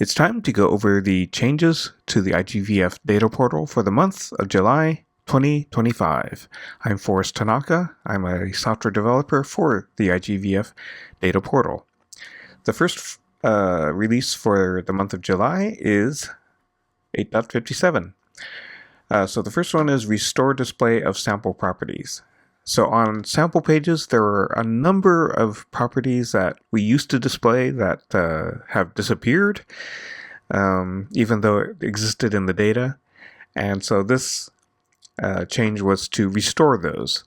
It's time to go over the changes to the IGVF data portal for the month of July 2025. I'm Forrest Tanaka. I'm a software developer for the IGVF data portal. The first release for the month of July is 8.57. So the first one is Restore Display of Sample Properties. So on sample pages, there are a number of properties that we used to display that have disappeared, even though it existed in the data. And so this change was to restore those.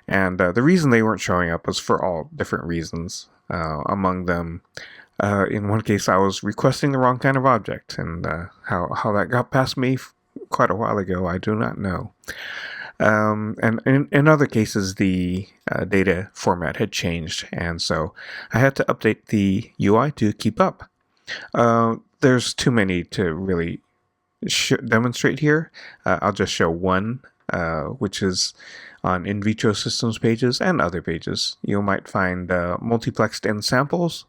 And the reason they weren't showing up was for all different reasons. Among them, in one case, I was requesting the wrong kind of object, and how that got past me quite a while ago, I do not know. And in other cases, the data format had changed, and so I had to update the UI to keep up. There's too many to really demonstrate here. I'll just show one, which is on in vitro systems pages and other pages. You might find multiplexed end samples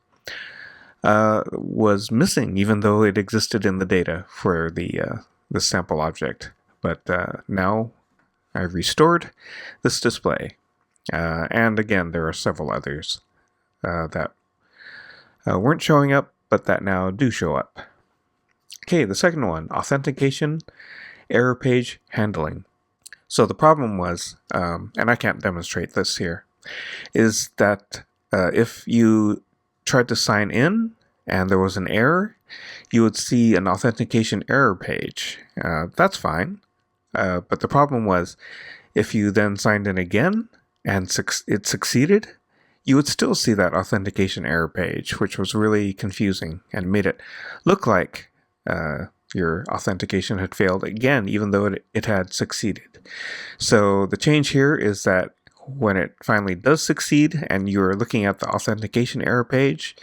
was missing, even though it existed in the data for the sample object. But now I've restored this display. And again, there are several others that weren't showing up, but that now do show up. Okay, the second one, authentication error page handling. So the problem was, and I can't demonstrate this here, is that if you tried to sign in and there was an error, you would see an authentication error page. That's fine. But the problem was, if you then signed in again and it succeeded, you would still see that authentication error page, which was really confusing and made it look like your authentication had failed again, even though it had succeeded. So the change here is that when it finally does succeed and you're looking at the authentication error page,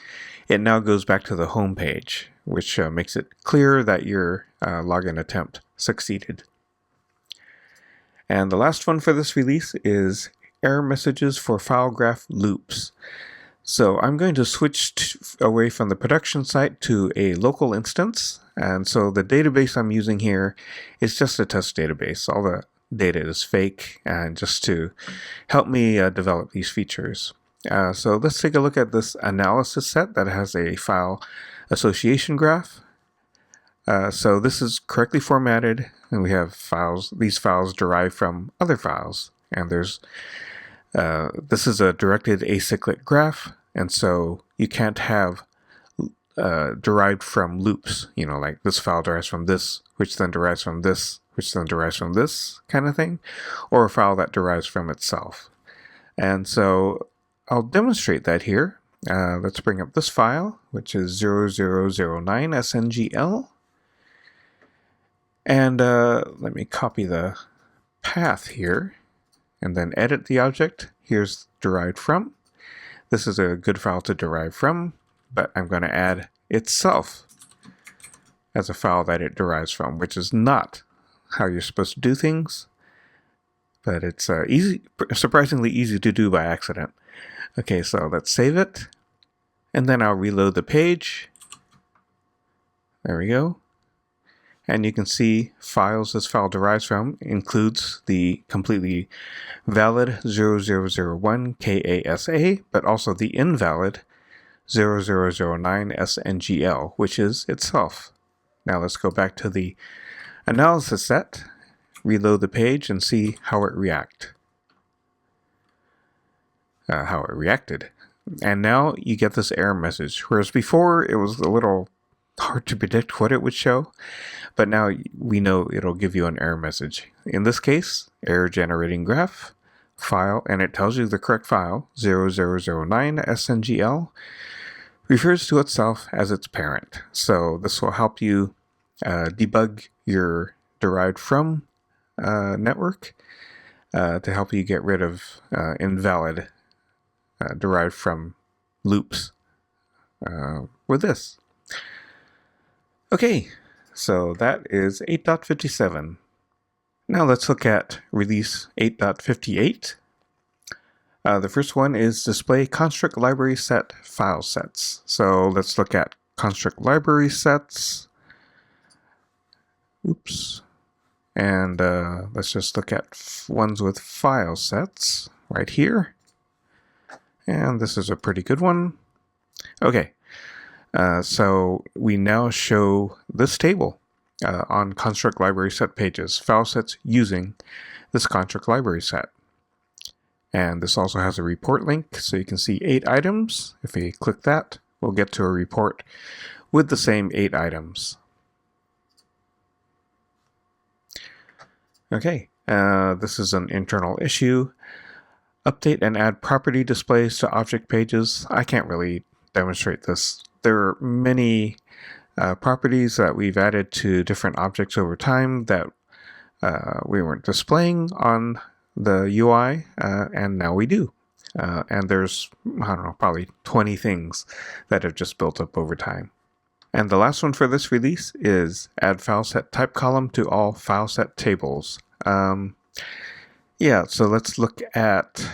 it now goes back to the home page, which makes it clear that your login attempt succeeded. And the last one for this release is error messages for file graph loops. So I'm going to switch away from the production site to a local instance. And so the database I'm using here is just a test database. All the data is fake, and just to help me develop these features. So let's take a look at this analysis set that has a file association graph. So this is correctly formatted, and we have these files derived from other files. And this is a directed acyclic graph, and so you can't have derived from loops, like this file derives from this, which then derives from this, which then derives from this kind of thing, or a file that derives from itself. And so I'll demonstrate that here. Let's bring up this file, which is 0009 SNGL. And let me copy the path here and then edit the object. Here's derived from. This is a good file to derive from, but I'm going to add itself as a file that it derives from, which is not how you're supposed to do things, but it's surprisingly easy to do by accident. Okay, so let's save it, and then I'll reload the page. There we go. And you can see files this file derives from includes the completely valid 0001 KASA, but also the invalid 0009 SNGL, which is itself. Now let's go back to the analysis set, reload the page, and see how it reacted. And now you get this error message, whereas before it was a little hard to predict what it would show, but now we know it'll give you an error message. In this case, error generating graph file, and it tells you the correct file, 0009 SNGL, refers to itself as its parent. So this will help you debug your derived from network to help you get rid of invalid derived from loops with this. Okay, so that is 8.57. Now let's look at release 8.58. The first one is display construct library set file sets. So let's look at construct library sets. Oops. And let's just look at ones with file sets right here. And this is a pretty good one. Okay, so we now show this table on construct library set pages, file sets using this construct library set. And this also has a report link, so you can see 8 items. If we click that, we'll get to a report with the same 8 items. Okay, this is an internal issue. Update and add property displays to object pages. I can't really demonstrate this. There are many properties that we've added to different objects over time that we weren't displaying on the UI, and now we do. And there's, I don't know, probably 20 things that have just built up over time. And the last one for this release is add file set type column to all file set tables. Yeah, so let's look at,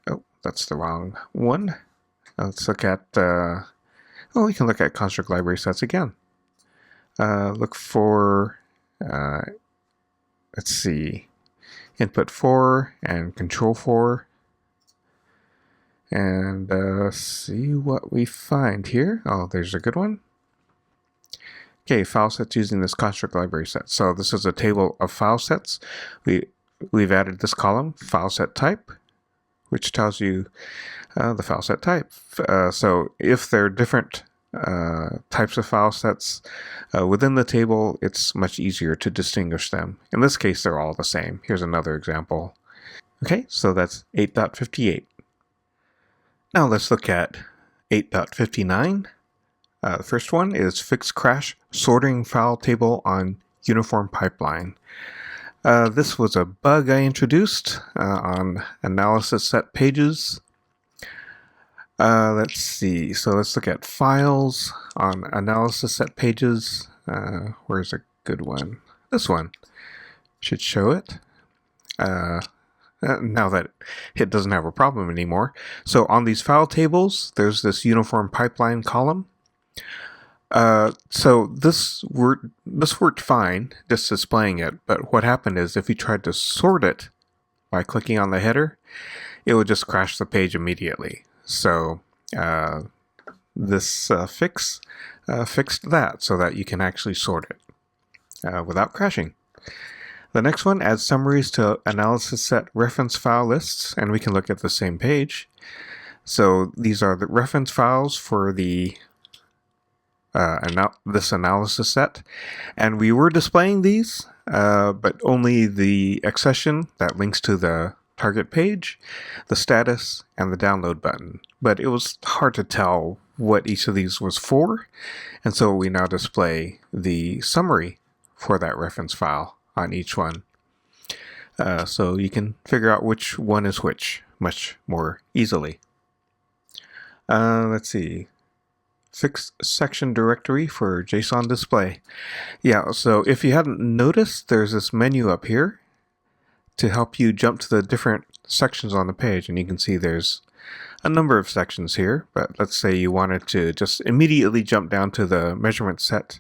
oh, that's the wrong one. Let's look at, we can look at construct library sets again. Look for, let's see, input 4 and control 4. And see what we find here. Oh, there's a good one. Okay, file sets using this construct library set. So this is a table of file sets. We've added this column, file set type, which tells you the file set type. So if there are different types of file sets within the table, it's much easier to distinguish them. In this case, they're all the same. Here's another example. Okay, so that's 8.58. Now let's look at 8.59. The first one is fix crash sorting file table on uniform pipeline. This was a bug I introduced on analysis set pages. Let's see, so let's look at files on analysis set pages. Where's a good one? This one should show it. Now that it doesn't have a problem anymore. So on these file tables, there's this uniform pipeline column. So this worked fine, just displaying it, but what happened is if you tried to sort it by clicking on the header, it would just crash the page immediately. So this fix fixed that so that you can actually sort it without crashing. The next one adds summaries to analysis set reference file lists, and we can look at the same page. So these are the reference files for the this analysis set, and we were displaying these, but only the accession that links to the target page, the status, and the download button. But it was hard to tell what each of these was for, and so we now display the summary for that reference file on each one. So you can figure out which one is which much more easily. Let's see. Fix section directory for JSON display. Yeah, so if you hadn't noticed, there's this menu up here to help you jump to the different sections on the page, and you can see there's a number of sections here, but let's say you wanted to just immediately jump down to the measurement set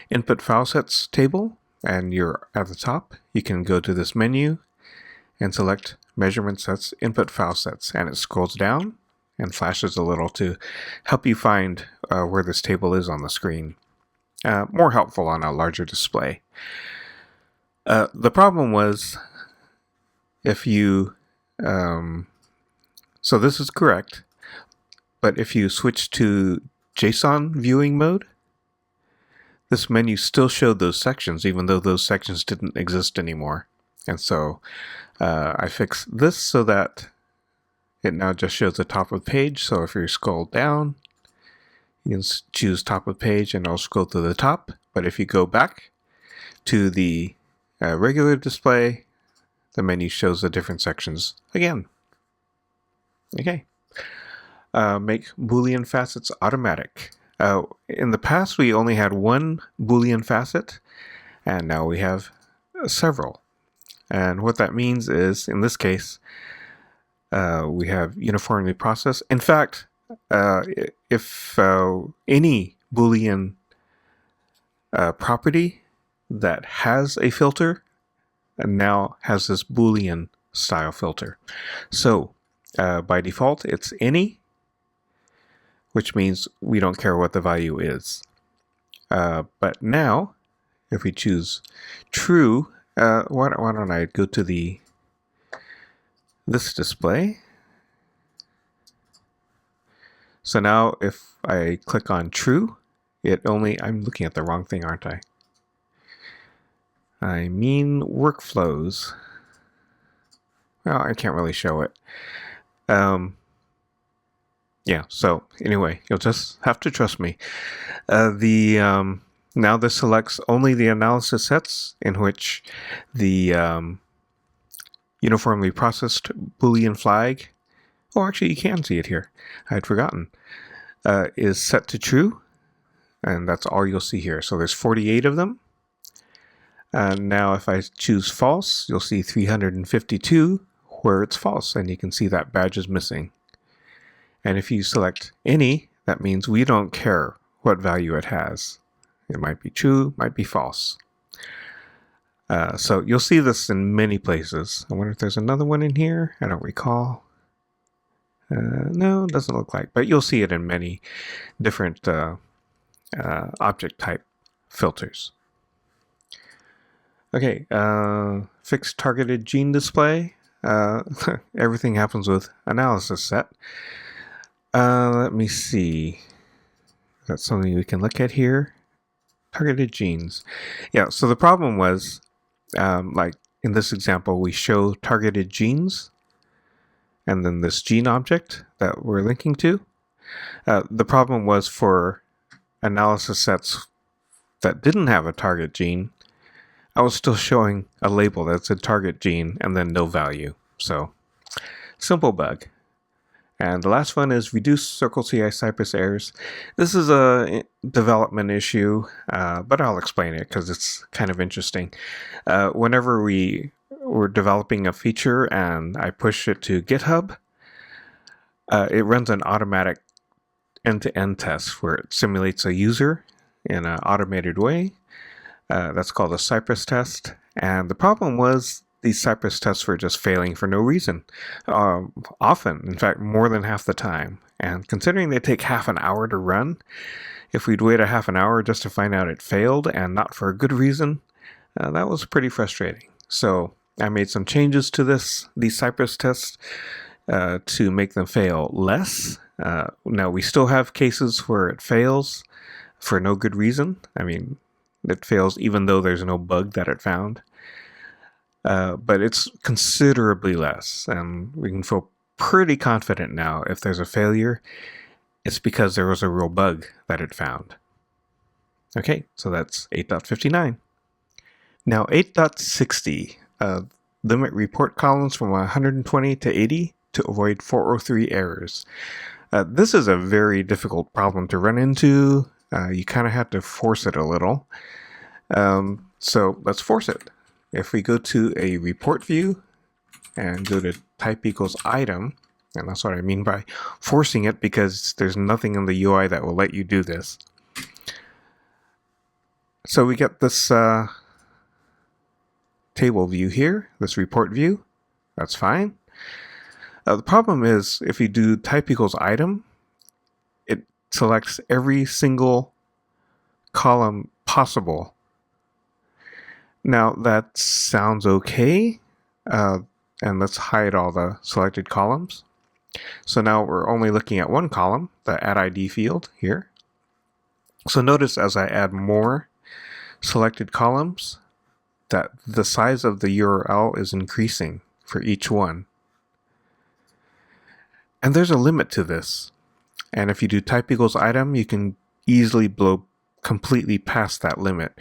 input file sets table, and you're at the top. You can go to this menu and select measurement sets input file sets, and it scrolls down and flashes a little to help you find where this table is on the screen. More helpful on a larger display. The problem was if you, so this is correct, but if you switch to JSON viewing mode, this menu still showed those sections even though those sections didn't exist anymore. And so I fixed this so that it now just shows the top of the page. So if you scroll down, you can choose top of page and it'll scroll to the top. But if you go back to the regular display, the menu shows the different sections again. Okay. Make Boolean facets automatic. In the past, we only had one Boolean facet, and now we have several. And what that means is, in this case, we have uniformly processed. In fact, if any Boolean property that has a filter and now has this Boolean style filter. So by default, it's any, which means we don't care what the value is. But now, if we choose true, why don't I go to this display. So now if I click on true, I'm looking at the wrong thing, aren't I? I mean workflows. Well, I can't really show it. Yeah, so anyway, you'll just have to trust me. Now this selects only the analysis sets in which the uniformly processed Boolean flag, oh, actually you can see it here, I had forgotten, is set to true, and that's all you'll see here. So there's 48 of them. And now if I choose false, you'll see 352 where it's false, and you can see that badge is missing. And if you select any, that means we don't care what value it has. It might be true, might be false. So you'll see this in many places. I wonder if there's another one in here. I don't recall. No, it doesn't look like, but you'll see it in many different object type filters. Okay, fixed targeted gene display. Everything happens with analysis set. Let me see. That's something we can look at here. Targeted genes. Yeah, so the problem was, like in this example, we show targeted genes and then this gene object that we're linking to. The problem was for analysis sets that didn't have a target gene, I was still showing a label that said target gene and then no value. So, simple bug. And the last one is reduce Circle CI Cypress errors. This is a development issue, but I'll explain it because it's kind of interesting. Whenever we're developing a feature and I push it to GitHub, it runs an automatic end-to-end test where it simulates a user in an automated way. That's called a Cypress test. And the problem was these Cypress tests were just failing for no reason. Often, in fact, more than half the time. And considering they take half an hour to run, if we'd wait a half an hour just to find out it failed and not for a good reason, that was pretty frustrating. So I made some changes to these Cypress tests to make them fail less. Now we still have cases where it fails for no good reason. I mean, it fails even though there's no bug that it found. But it's considerably less, and we can feel pretty confident now if there's a failure, it's because there was a real bug that it found. Okay, so that's 8.59. Now 8.60, limit report columns from 120 to 80 to avoid 403 errors. This is a very difficult problem to run into. You kind of have to force it a little. So let's force it. If we go to a report view and go to type equals item, and that's what I mean by forcing it because there's nothing in the UI that will let you do this. So we get this table view here, this report view. That's fine. The problem is if you do type equals item, it selects every single column possible. Now that sounds okay, and let's hide all the selected columns. So now we're only looking at one column, the add ID field here. So notice as I add more selected columns that the size of the URL is increasing for each one. And there's a limit to this. And if you do type equals item, you can easily blow completely past that limit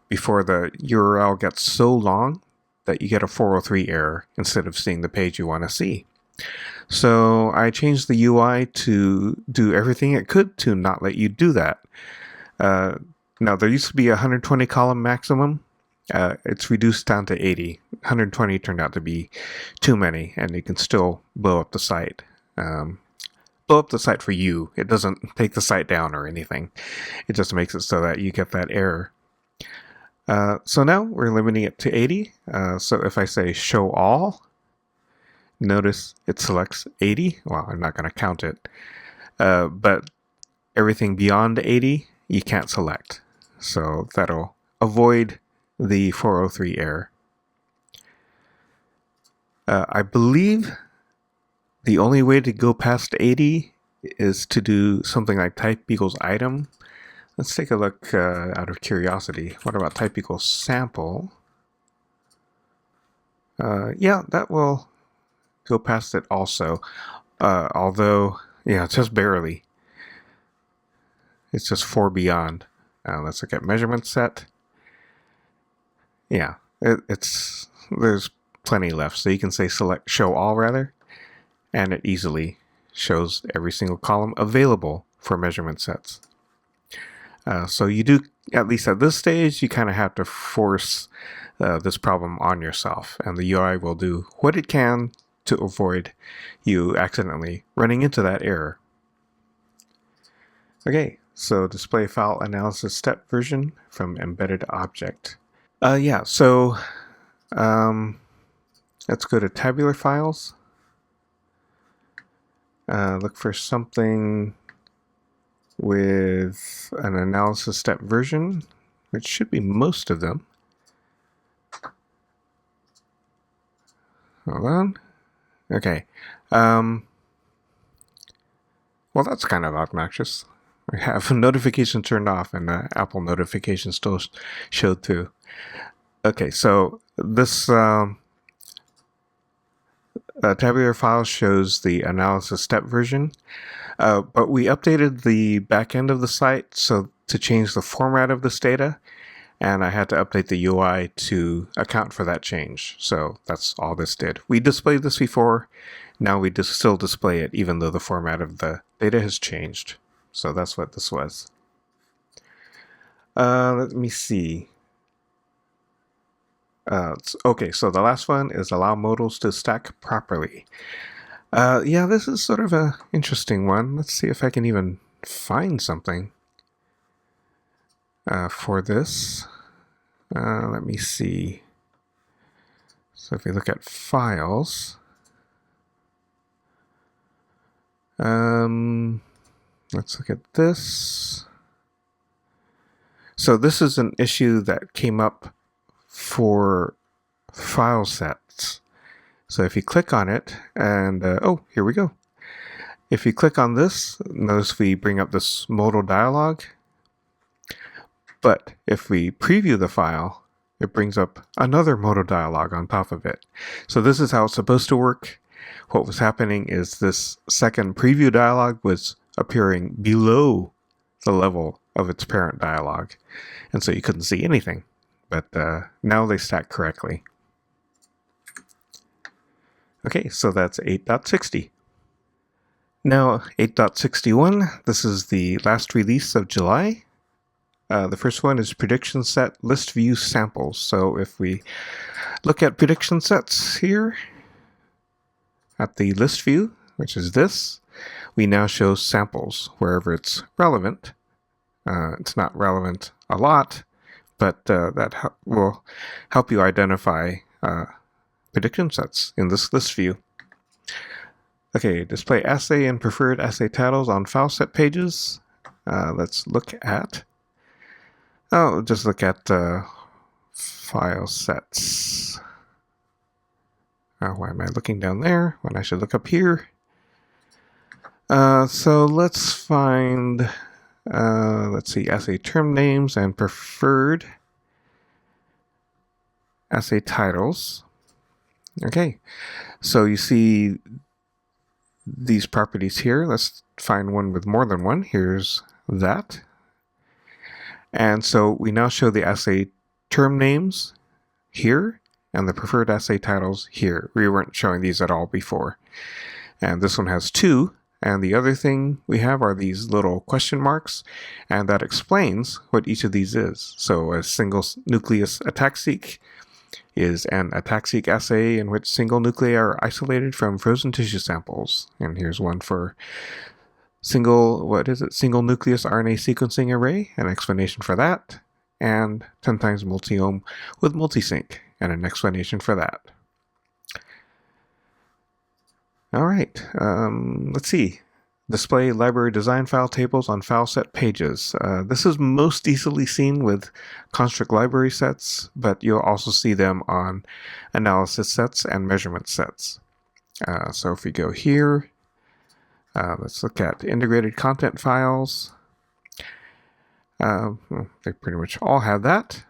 before the URL gets so long that you get a 403 error instead of seeing the page you want to see. So I changed the UI to do everything it could to not let you do that. Now there used to be a 120 column maximum. It's reduced down to 80. 120 turned out to be too many, and you can still blow up the site. blow up the site for you. It doesn't take the site down or anything. It just makes it so that you get that error. So now we're limiting it to 80. So if I say show all, notice it selects 80. Well, I'm not going to count it. But everything beyond 80, you can't select. So that'll avoid the 403 error. I believe the only way to go past 80 is to do something like type equals item. Let's take a look out of curiosity. What about type equals sample? Yeah, that will go past it also. Although, yeah, just barely. It's just 4 beyond. Let's look at measurement set. Yeah, there's plenty left. So you can say select show all rather, and it easily shows every single column available for measurement sets. So you do, at least at this stage, you kind of have to force this problem on yourself, and the UI will do what it can to avoid you accidentally running into that error. Okay, so display file analysis step version from embedded object. Yeah, so let's go to tabular files. Look for something with an analysis step version, which should be most of them. Hold on. Okay. Well, that's kind of obnoxious. I have notification turned off and Apple notification still showed through. Okay, so this tabular file shows the analysis step version, but we updated the back end of the site so to change the format of this data, and I had to update the UI to account for that change. So that's all this did. We displayed this before. Now we still display it even though the format of the data has changed. So that's what this was. Let me see. Okay, so the last one is allow modals to stack properly. Yeah, this is sort of an interesting one. Let's see if I can even find something for this. Let me see. So if we look at files, let's look at this. So this is an issue that came up for file sets. So if you click on it, and oh, here we go. If you click on this, notice we bring up this modal dialog. But if we preview the file, it brings up another modal dialog on top of it. So this is how it's supposed to work. What was happening is this second preview dialog was appearing below the level of its parent dialog. And so you couldn't see anything. But now they stack correctly. Okay, so that's 8.60. Now 8.61, this is the last release of July. The first one is prediction set list view samples. So if we look at prediction sets here at the list view, which is this, we now show samples wherever it's relevant. It's not relevant a lot, but that will help you identify prediction sets in this list view. Okay, display assay and preferred assay titles on file set pages. Let's look at, just look at file sets. Why am I looking down there when I should look up here? So let's find, let's see, assay term names and preferred assay titles. Okay, so you see these properties here. Let's find one with more than one. Here's that. And so we now show the assay term names here and the preferred assay titles here. We weren't showing these at all before. And this one has 2. And the other thing we have are these little question marks, and that explains what each of these is. So a single nucleus ATAC-seq is an ATAC-seq assay in which single nuclei are isolated from frozen tissue samples. And here's one for single nucleus RNA sequencing array, an explanation for that, and 10 times multiome with multisync, and an explanation for that. All right, let's see. Display library design file tables on file set pages. This is most easily seen with construct library sets, but you'll also see them on analysis sets and measurement sets. So if we go here, let's look at integrated content files. They pretty much all have that.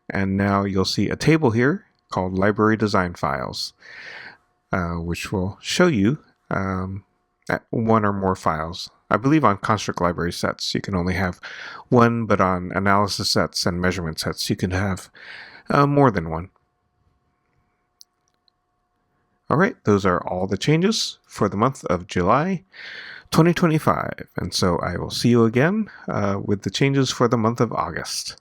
And now you'll see a table here called library design files, which will show you one or more files. I believe on construct library sets you can only have one, but on analysis sets and measurement sets you can have more than one. All right, those are all the changes for the month of July 2025. And so I will see you again with the changes for the month of August.